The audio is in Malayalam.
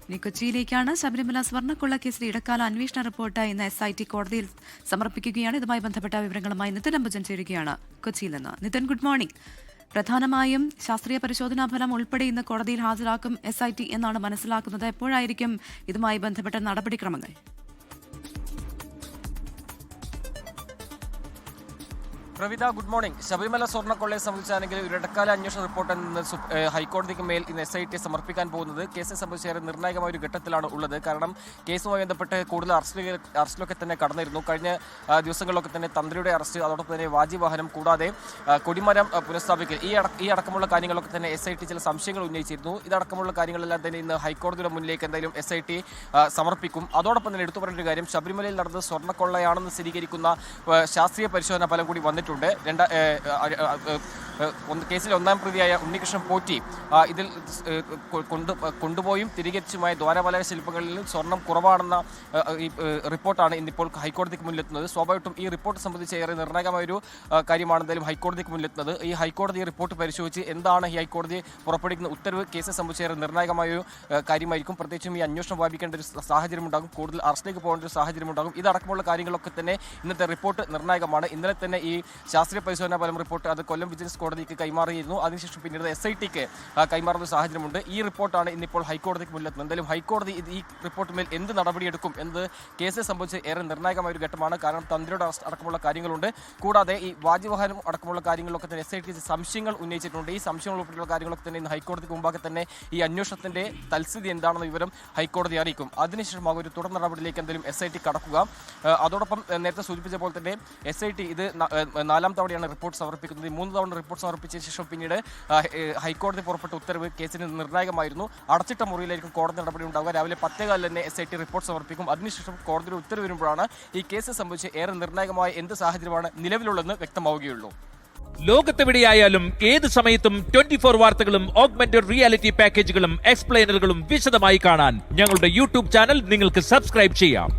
ഇനി കൊച്ചിയിലേക്കാണ്. ശബരിമല സ്വർണ്ണക്കൊള്ള കേസിൽ ഇടക്കാല അന്വേഷണ റിപ്പോർട്ട് ഇന്ന് SIT കോടതിയിൽ സമർപ്പിക്കുകയാണ്. ഇതുമായി ബന്ധപ്പെട്ട വിവരങ്ങളുമായി നിതിൻ അംബുജൻ ചേരുകയാണ് കൊച്ചിയിൽ നിന്ന്. Nithin, good morning. പ്രധാനമായും ശാസ്ത്രീയ പരിശോധനാ ഫലം ഉൾപ്പെടെ ഇന്ന് കോടതിയിൽ ഹാജരാക്കും SIT എന്നാണ് മനസ്സിലാക്കുന്നത്. എപ്പോഴായിരിക്കും ഇതുമായി ബന്ധപ്പെട്ട നടപടിക്രമങ്ങൾ? Pravitha, good morning. ശബരിമല സ്വർണ്ണക്കൊള്ളയെ സംബന്ധിച്ചാണെങ്കിൽ ഒരു ഇടക്കാല അന്വേഷണ റിപ്പോർട്ട് നിന്ന് ഹൈക്കോടതിക്ക് മേൽ ഇന്ന് SIT സമർപ്പിക്കാൻ പോകുന്നത് കേസിനെ സംബന്ധിച്ച് നിർണായകമായ ഒരു ഘട്ടത്തിലാണ് ഉള്ളത്. കാരണം കേസുമായി ബന്ധപ്പെട്ട് കൂടുതൽ അറസ്റ്റിലൊക്കെ തന്നെ കടന്നിരുന്നു. കഴിഞ്ഞ ദിവസങ്ങളിലൊക്കെ തന്നെ തന്ത്രിയുടെ അറസ്റ്റ്, അതോടൊപ്പം തന്നെ വാജിവാഹനം, കൂടാതെ കൊടിമരം പുനഃസ്ഥാപിക്കൽ, ഈ അടക്കമുള്ള കാര്യങ്ങളൊക്കെ തന്നെ SIT ചില സംശയങ്ങൾ ഉന്നയിച്ചിരുന്നു. ഇതടക്കമുള്ള കാര്യങ്ങളെല്ലാം തന്നെ ഇന്ന് ഹൈക്കോടതിയുടെ മുന്നിലേക്ക് എന്തായാലും SIT സമർപ്പിക്കും. അതോടൊപ്പം തന്നെ എടുത്തു പറയേണ്ട ഒരു കാര്യം, ശബരിമലയിൽ നടന്നത് സ്വർണ്ണക്കൊള്ളയാണെന്ന് സ്ഥിരീകരിക്കുന്ന ശാസ്ത്രീയ പരിശോധന ഫലം കൂടി വന്നിട്ടുണ്ട്. കേസിലെ ഒന്നാം പ്രതിയായ ഉണ്ണികൃഷ്ണൻ പോറ്റി ഇതിൽ കൊണ്ടുപോയും തിരികെച്ചുമായ ദ്വാരപാലക ശില്പങ്ങളിൽ സ്വർണം കുറവാണെന്ന ഈ റിപ്പോർട്ടാണ് ഇന്നിപ്പോൾ ഹൈക്കോടതിക്ക് മുന്നിലെത്തുന്നത്. സ്വാഭാവികമായിട്ടും ഈ റിപ്പോർട്ട് സംബന്ധിച്ച് ഏറെ നിർണായകമായൊരു കാര്യമാണ് എന്തായാലും ഹൈക്കോടതിക്ക് മുന്നിലെത്തുന്നത്. ഈ ഹൈക്കോടതി റിപ്പോർട്ട് പരിശോധിച്ച് എന്താണ് ഈ ഹൈക്കോടതി പുറപ്പെടുവിക്കുന്ന ഉത്തരവ് കേസിനെ സംബന്ധിച്ച് ഏറെ നിർണായകമായൊരു കാര്യമായിരിക്കും. പ്രത്യേകിച്ചും ഈ അന്വേഷണം വ്യാപിക്കേണ്ട ഒരു സാഹചര്യം ഉണ്ടാകും, കൂടുതൽ അറസ്റ്റിലേക്ക് പോകേണ്ട ഒരു സാഹചര്യം ഉണ്ടാകും. ഇതടക്കമുള്ള കാര്യങ്ങളൊക്കെ തന്നെ ഇന്നത്തെ റിപ്പോർട്ട് നിർണായകമാണ്. ഇന്നലെ തന്നെ ഈ ശാസ്ത്രീയ പരിശോധനാ ഫലം റിപ്പോർട്ട് അത് കൊല്ലം വിജിലൻസ് കോടതിക്ക് കൈമാറിയിരുന്നു. അതിനുശേഷം പിന്നീട് SITക്ക് കൈമാറുന്ന സാഹചര്യമുണ്ട്. ഈ റിപ്പോർട്ടാണ് ഇന്നിപ്പോൾ ഹൈക്കോടതിക്ക് മുന്നിലെത്തുന്നത്. എന്തായാലും ഹൈക്കോടതി ഈ റിപ്പോർട്ടിന്മേൽ എന്ത് നടപടിയെടുക്കും എന്നത് കേസിനെ സംബന്ധിച്ച് ഏറെ നിർണായകമായ ഒരു ഘട്ടമാണ്. കാരണം തന്ത്രിയുടെ അറസ്റ്റ് അടക്കമുള്ള കാര്യങ്ങളുണ്ട്. കൂടാതെ ഈ വാജിവാഹനം അടക്കമുള്ള കാര്യങ്ങളൊക്കെ തന്നെ SIT സംശയങ്ങൾ ഉന്നയിച്ചിട്ടുണ്ട്. ഈ സംശയങ്ങൾ ഉൾപ്പെടെയുള്ള കാര്യങ്ങളൊക്കെ തന്നെ ഇന്ന് ഹൈക്കോടതിക്ക് മുമ്പാകെ തന്നെ ഈ അന്വേഷണത്തിന്റെ തൽസ്ഥിതി എന്താണെന്ന വിവരം ഹൈക്കോടതി അറിയിക്കും. അതിനുശേഷം ഒരു തുടർ നടപടിയിലേക്ക് എന്തായാലും SIT കടക്കുക. അതോടൊപ്പം നേരത്തെ സൂചിപ്പിച്ച പോലെ തന്നെ SIT ഇത് 4ാം തവണയാണ് റിപ്പോർട്ട് സമർപ്പിക്കുന്നത്. 3 തവണ റിപ്പോർട്ട് സമർപ്പിച്ച ശേഷം പിന്നീട് ഹൈക്കോടതി പുറപ്പെട്ട ഉത്തരവ് കേസിന് നിർണായകമായിരുന്നു. അടച്ചിട്ട മുറിയിലായിരിക്കും കോടതി നടപടി ഉണ്ടാവുക. രാവിലെ 10:15 തന്നെ SIT റിപ്പോർട്ട് സമർപ്പിക്കും. അതിനുശേഷം കോടതിയുടെ ഉത്തരവ് വരുമ്പോഴാണ് ഈ കേസ് സംബന്ധിച്ച് ഏറെ നിർണായകമായ എന്ത് സാഹചര്യമാണ് നിലവിലുള്ളതെന്ന് വ്യക്തമാവുകയുള്ളൂ. ലോകത്തെവിടെയായാലും ഏത് സമയത്തും 24 വാർത്തകളും ഓഗ്മെന്റഡ് റിയാലിറ്റി പാക്കേജുകളും എക്സ്പ്ലെയിനറുകളും വിശദമായി കാണാൻ ഞങ്ങളുടെ YouTube ചാനൽ നിങ്ങൾക്ക് സബ്സ്ക്രൈബ് ചെയ്യാം.